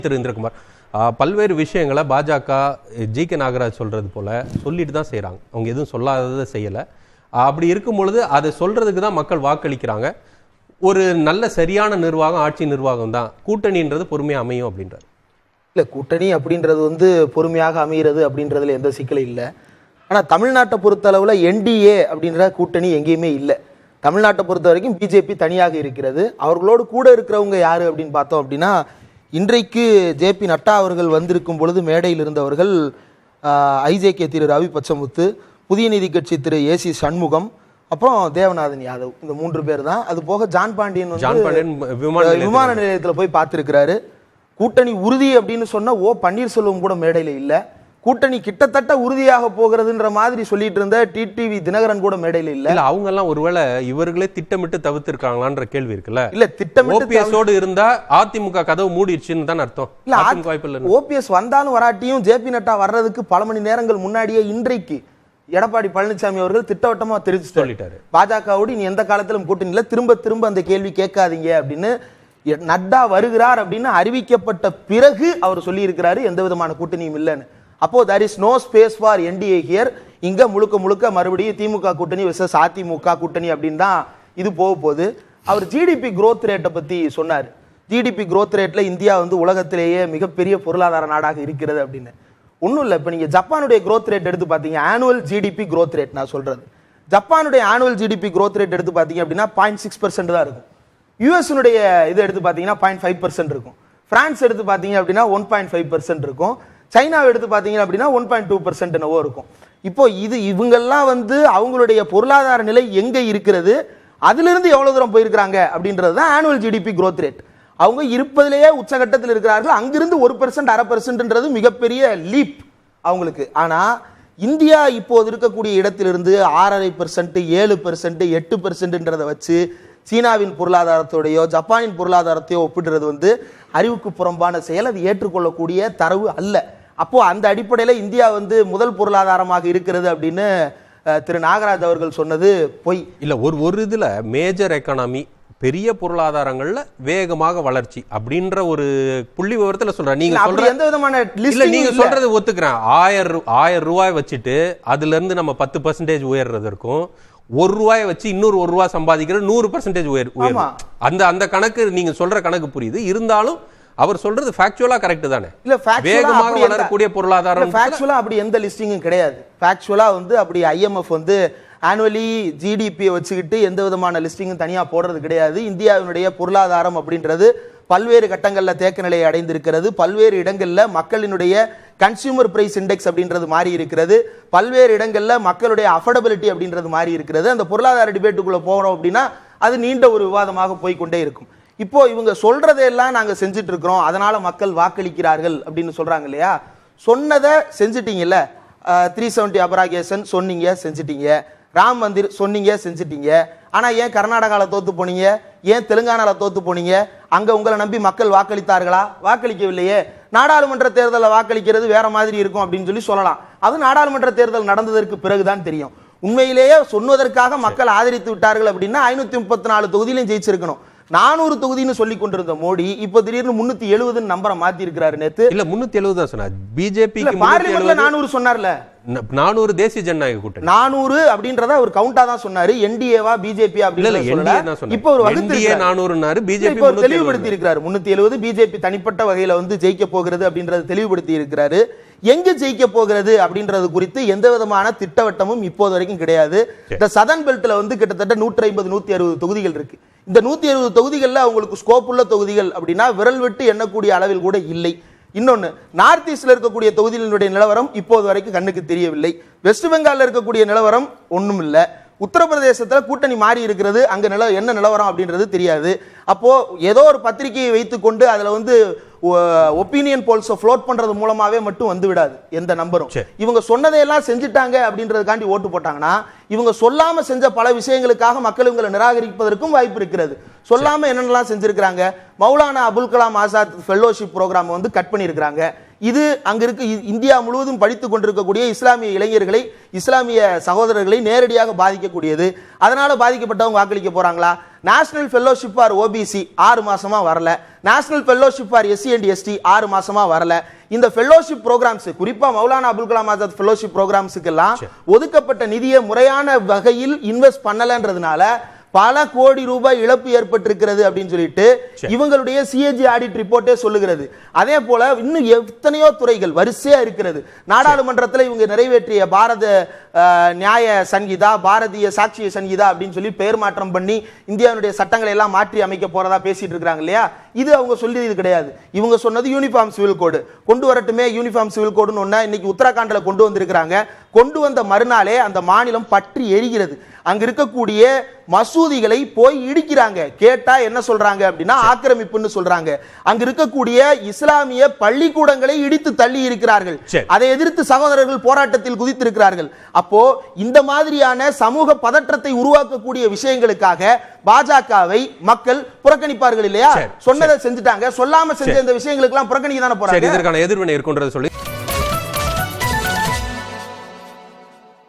திரு இந்திரகுமார் பல்வேறு விஷயங்களை பாஜக ஜி.கே. நாகராஜ் சொல்றது போல சொல்லிட்டு தான் செய்கிறாங்க. அவங்க எதுவும் சொல்லாததை செய்யலை. அப்படி இருக்கும் பொழுது அதை சொல்றதுக்கு தான் மக்கள் வாக்களிக்கிறாங்க. ஒரு நல்ல சரியான நிர்வாகம் ஆட்சி நிர்வாகம் தான். கூட்டணின்றது பொறுமையாக அமையும் அப்படின்றது இல்லை. கூட்டணி அப்படின்றது பொறுமையாக அமைகிறது அப்படின்றதுல எந்த சிக்கலும் இல்லை. ஆனால் தமிழ்நாட்டை பொறுத்தளவில் என்டிஏ அப்படின்ற கூட்டணி எங்கேயுமே இல்லை. தமிழ்நாட்டை பொறுத்த வரைக்கும் பிஜேபி தனியாக இருக்கிறது. அவர்களோடு கூட இருக்கிறவங்க யாரு அப்படின்னு பார்த்தோம் அப்படின்னா, இன்றைக்கு ஜே.பி. நட்டா அவர்கள் வந்திருக்கும் பொழுது மேடையில் இருந்தவர்கள் ஐஜேகே திரு ரவி பச்சமுத்து, புதிய நீதி கட்சி திரு ஏசி சண்முகம், அப்புறம் தேவநாதன் யாதவ். இந்த 3 பேர் தான். அது போக ஜான் பாண்டியன் விமான நிலையத்தில் போய் பார்த்துருக்கிறாரு. கூட்டணி உறுதி அப்படின்னு சொன்ன பன்னீர்செல்வம் கூட மேடையில் இல்லை. கூட்டணி கிட்டத்தட்ட உறுதியாக போகிறதுன்ற மாதிரி சொல்லிட்டு இருந்த டிடிவி தினகரன் கூட மேடையில் இல்ல. அவங்க எல்லாம் ஒருவேளை இவர்களே திட்டமிட்டு தவிர்த்திருக்காங்களான்ற கேள்வி இருக்குல்ல. இல்ல, திட்டமிட்டு ஓபிஎஸோடு இருந்தா அதிமுக கதவு மூடிடுச்சுன்னு தான் அர்த்தம். இல்ல, ஓபிஎஸ் வந்தாலும் வராட்டியும் ஜே.பி. நட்டா வர்றதுக்கு பல மணி நேரங்கள் முன்னாடியே இன்றைக்கு எடப்பாடி பழனிசாமி அவர்கள் திட்டவட்டமா தெரிவிச்சு சொல்லிட்டாரு, பாஜகவோடு நீ எந்த காலத்திலும் கூட்டணியில திரும்ப திரும்ப அந்த கேள்வி கேட்காதீங்க அப்படின்னு. நட்டா வருகிறார் அப்படின்னு அறிவிக்கப்பட்ட பிறகு அவர் சொல்லி இருக்கிறாரு எந்த விதமான கூட்டணியும் இல்லைன்னு. அப்போ there is no space for NDA here. இங்க முழுக்க முழுக்க மறுபடியும் திமுக கூட்டணி விசஸ் அதிமுக கூட்டணி அப்படின்னு தான் இது போக போகுது. அவர் ஜிடிபி growth ரேட்டை பத்தி சொன்னார். ஜிடிபி growth ரேட்ல இந்தியா உலகத்திலேயே மிகப்பெரிய பொருளாதார நாடாக இருக்கிறது அப்படின்னு. ஒன்றும் இல்லை. இப்போ நீங்க ஜப்பானுடைய growth ரேட் எடுத்து பார்த்தீங்க, ஆனுவல் ஜிடிபி growth ரேட் நான் சொல்றது, ஜப்பானுடைய ஆனுவல் ஜிடிபி growth ரேட் எடுத்து பார்த்தீங்க அப்படின்னா 0.6% தான் இருக்கும். யூஎஸ்னுடைய இது எடுத்து பார்த்தீங்கன்னா 0.5% இருக்கும். பிரான்ஸ் எடுத்து பார்த்தீங்க அப்படின்னா 1.5% இருக்கும். சைனாவை எடுத்து பார்த்தீங்க அப்படின்னா 1.2% என்னவோ இருக்கும். இப்போ இவங்கெல்லாம் அவங்களுடைய பொருளாதார நிலை எங்க இருக்கிறது, அதிலிருந்து எவ்வளவு தூரம் போயிருக்கிறாங்க அப்படின்றது தான் ஆனுவல் ஜிடிபி growth ரேட். அவங்க இருப்பதிலேயே உச்சகட்டத்தில் இருக்கிறார்கள். அங்கிருந்து 1%, 0.5%ன்றது மிகப்பெரிய லீப் அவங்களுக்கு. ஆனா இந்தியா இப்போது இருக்கக்கூடிய இடத்திலிருந்து 6.5%, 7%, 8%ன்றதை வச்சு சீனாவின் பொருளாதாரத்தோடையோ ஜப்பானின் பொருளாதாரத்தையோ ஒப்பிடுறது அறிவுக்கு புறம்பான செயல். அது ஏற்றுக்கொள்ளக்கூடிய தரவு அல்ல. அப்போ அந்த அடிப்படையில் இந்தியா முதல் பொருளாதாரமாக இருக்கிறது அப்படின்னு திரு நாகராஜ் அவர்கள் சொன்னது பொய். இல்ல, ஒரு இதுல மேஜர் எக்கானமி பெரிய பொருளாதாரங்கள்ல வேகமாக வளர்ச்சி அப்படின்ற ஒரு புள்ளி விவரத்துல சொல்றேன். நீங்க சொல்ற எந்த விதமான நீங்க சொல்றது ஒத்துக்கிறேன். 1000 ரூபாய் வச்சுட்டு அதுல இருந்து நம்ம 10% உயர்றதற்கும், 1 ரூபாயை வச்சு இன்னொரு 1 ரூபாய் சம்பாதிக்கிறது 100% உயரும். அந்த கணக்கு நீங்க சொல்ற கணக்கு புரியுது. இருந்தாலும் அவர் சொல்றது ஃபேக்சுவலா கரெக்ட் தானே? இல்ல, வேகமாக வளரக்கூடிய பொருளாதாரம் ஃபேக்சுவலா அப்படி எந்த லிஸ்டிங்கும் கிடையாது. ஃபேக்சுவலா அப்படி ஐஎம்எஃப் ஆனுவலி ஜிடிபியை வச்சுக்கிட்டு எந்த விதமான லிஸ்டிங்கும் தனியா போடுறது கிடையாது. இந்தியாவினுடைய பொருளாதாரம் அப்படின்றது பல்வேறு கட்டங்களில் தேக்க நிலையை அடைந்திருக்கிறது. பல்வேறு இடங்கள்ல மக்களினுடைய கன்சியூமர் பிரைஸ் இண்டெக்ஸ் அப்படின்றது மாறி இருக்கிறது. பல்வேறு இடங்கள்ல மக்களுடைய அஃபோர்டபிலிட்டி அப்படின்றது மாறி இருக்கிறது. அந்த பொருளாதார டிபேட்டுக்குள்ள போகிறோம் அப்படின்னா அது நீண்ட ஒரு விவாதமாக போய்கொண்டே இருக்கும். இப்போ இவங்க சொல்றதையெல்லாம் நாங்க செஞ்சுட்டு இருக்கிறோம், அதனால மக்கள் வாக்களிக்கிறார்கள் அப்படின்னு சொல்றாங்க இல்லையா? சொன்னதை செஞ்சுட்டீங்கல்ல. 370 அபராகேஷன் சொன்னீங்க, செஞ்சுட்டீங்க. ராம் மந்திர் சொன்னீங்க, செஞ்சுட்டீங்க. ஆனா ஏன் கர்நாடகால தோத்து போனீங்க, ஏன் தெலுங்கானால தோத்து போனீங்க? அங்க உங்களை நம்பி மக்கள் வாக்களித்தார்களா? வாக்களிக்கவில்லையே. நாடாளுமன்ற தேர்தலில் வாக்களிக்கிறது வேற மாதிரி இருக்கும் அப்படின்னு சொல்லலாம். அது நாடாளுமன்ற தேர்தல் நடந்ததற்கு பிறகுதான் தெரியும். உண்மையிலேயே சொன்னதற்காக மக்கள் ஆதரித்து விட்டார்கள் அப்படின்னா 534 தொகுதியிலும் ஜெயிச்சிருக்கணும். 400 தொகுதின்னு சொல்லி கொண்டிருந்த மோடி இப்ப திடீர்னு 370 நம்பரை மாத்தி இருக்கிறாரு. நேத்து இல்ல 370 தான் சொன்னார். பிஜேபி பார்லிமெண்ட்ல 400 சொன்னார்ல. 400 தேசிய ஜனநாயக கூட்டணி 400 அப்படின்றத ஒரு கவுண்டா தான் சொன்னாரு. என்டிஏவா பிஜேபி அப்படி இல்ல, இப்ப ஒரு வகுத்து 400னாரு. பிஜேபி இப்ப தெளிவுபடுத்தி இருக்கிறாரு. 370 பிஜேபி தனிப்பட்ட வகையில ஜெயிக்க போகிறது அப்படின்றத தெளிவுபடுத்தி இருக்கிறாரு. எங்க ஜெயிக்க போகிறது அப்படின்றது குறித்து எந்த விதமான திட்டவட்டமும் இப்போது வரைக்கும் கிடையாது. இந்த சதர்ன் பெல்ட்ல கிட்டத்தட்ட 150 160 தொகுதிகள் இருக்கு. இந்த 160 தொகுதிகளில் அவங்களுக்கு ஸ்கோப் உள்ள தொகுதிகள் அப்படின்னா விரல் விட்டு எண்ணக்கூடிய அளவில் கூட இல்லை. இன்னொன்னு, நார்த் ஈஸ்ட்ல இருக்கக்கூடிய தொகுதிகளுடைய நிலவரம் இப்போது வரைக்கும் கண்ணுக்கு தெரியவில்லை. வெஸ்ட் பெங்கால்ல இருக்கக்கூடிய நிலவரம் ஒண்ணும் இல்லை. உத்தரப்பிரதேசத்துல கூட்டணி மாறி இருக்கிறது, அங்க என்ன நிலவரம் அப்படின்றது தெரியாது. அப்போ ஏதோ ஒரு பத்திரிகையை வைத்துக்கொண்டு அதுல ஒப்பீனியன் போல்ஸ் ஃப்ளோட் பண்றது மூலமாவே மட்டும் விடாது எந்த நம்பரும். இவங்க சொன்னதையெல்லாம் செஞ்சுட்டாங்க அப்படின்றதுக்காண்டி ஓட்டு போட்டாங்கன்னா இவங்க சொல்லாம செஞ்ச பல விஷயங்களுக்காக மக்கள் இவங்களை நிராகரிப்பதற்கும் வாய்ப்பு இருக்கிறது. சொல்லாம என்னென்னலாம் செஞ்சிருக்காங்க. Maulana Abul Kalam Azad fellowship programme cut பண்ணியிருக்காங்க. இது அங்க இருக்கு இந்தியா முழுவதும் படித்துக் கொண்டிருக்கக்கூடிய இஸ்லாமிய இளைஞர்களை, இஸ்லாமிய சகோதரர்களை நேரடியாக பாதிக்கக்கூடியது. அதனால பாதிக்கப்பட்டவங்க வாக்களிக்க போறாங்களா? நேஷனல் ஃபெல்லோஷிப் ஃபார் ஓபிசி 6 மாசமா வரல, national fellowship for SC and ST 6 மாசமா வரல. இந்த ஃபெல்லோஷிப் ப்ரோக்ராம்ஸ், குறிப்பா மௌலானா அபுல் கலாம் ஆசாத் ஃபெல்லோஷிப் ப்ரோக்ராம்ஸ்க்கு எல்லாம் ஒதுக்கப்பட்ட நிதியை முறையான வகையில் இன்வெஸ்ட் பண்ணலன்றதுனால பல கோடி ரூபாய் இழப்பு ஏற்பட்டிருக்கிறது அப்படின்னு சொல்லிட்டு இவங்களுடைய சிஏஜி ஆடிட் ரிப்போர்ட்டே சொல்லுகிறது. அதே போல இன்னும் எத்தனையோ துறைகள் வரிசையா இருக்கிறது. நாடாளுமன்றத்தில் இவங்க நிறைவேற்றிய பாரத நியாய சங்கீதா, பாரதிய சாட்சிய சங்கீதா அப்படின்னு சொல்லி பெயர் மாற்றம் பண்ணி இந்தியாவுடைய சட்டங்களை எல்லாம் மாற்றி அமைக்க போறதா பேசிட்டு இருக்காங்க இல்லையா? இது அவங்க சொல்லியது கிடையாது. இவங்க சொன்னது யூனிஃபார்ம் சிவில் கோடு கொண்டு வரட்டுமே. யூனிஃபார்ம் சிவில் கோடுன்னு ஒண்ணு இன்னைக்கு உத்தரகாண்ட்ல கொண்டு வந்திருக்கிறாங்க. கொண்டு வந்த மறுநாளே அந்த மாநிலம் பற்றி எரிகிறது. அங்க இருக்கக்கூடிய மசூதிகளை போய் இடிக்கிறாங்க. கேட்டா என்ன சொல்றாங்க அப்படின்னா ஆக்கிரமிப்புன்னு சொல்றாங்க. அங்க இருக்கக்கூடிய இஸ்லாமிய பள்ளிக்கூடங்களை இடித்து தள்ளி இருக்கிறார்கள். அதை எதிர்த்து சகோதரர்கள் போராட்டத்தில் குதித்திருக்கிறார்கள். அப்போ இந்த மாதிரியான சமூக பதற்றத்தை உருவாக்கக்கூடிய விஷயங்களுக்காக பாஜகவை மக்கள் புறக்கணிப்பார்கள் இல்லையா? சொன்னதை செஞ்சுட்டாங்க, சொல்லாம செஞ்ச இந்த விஷயங்களுக்கு எல்லாம் புறக்கணிக்க தானே போறாங்க. இதற்கான எதிர்வினை இருக்குன்றது சொல்லி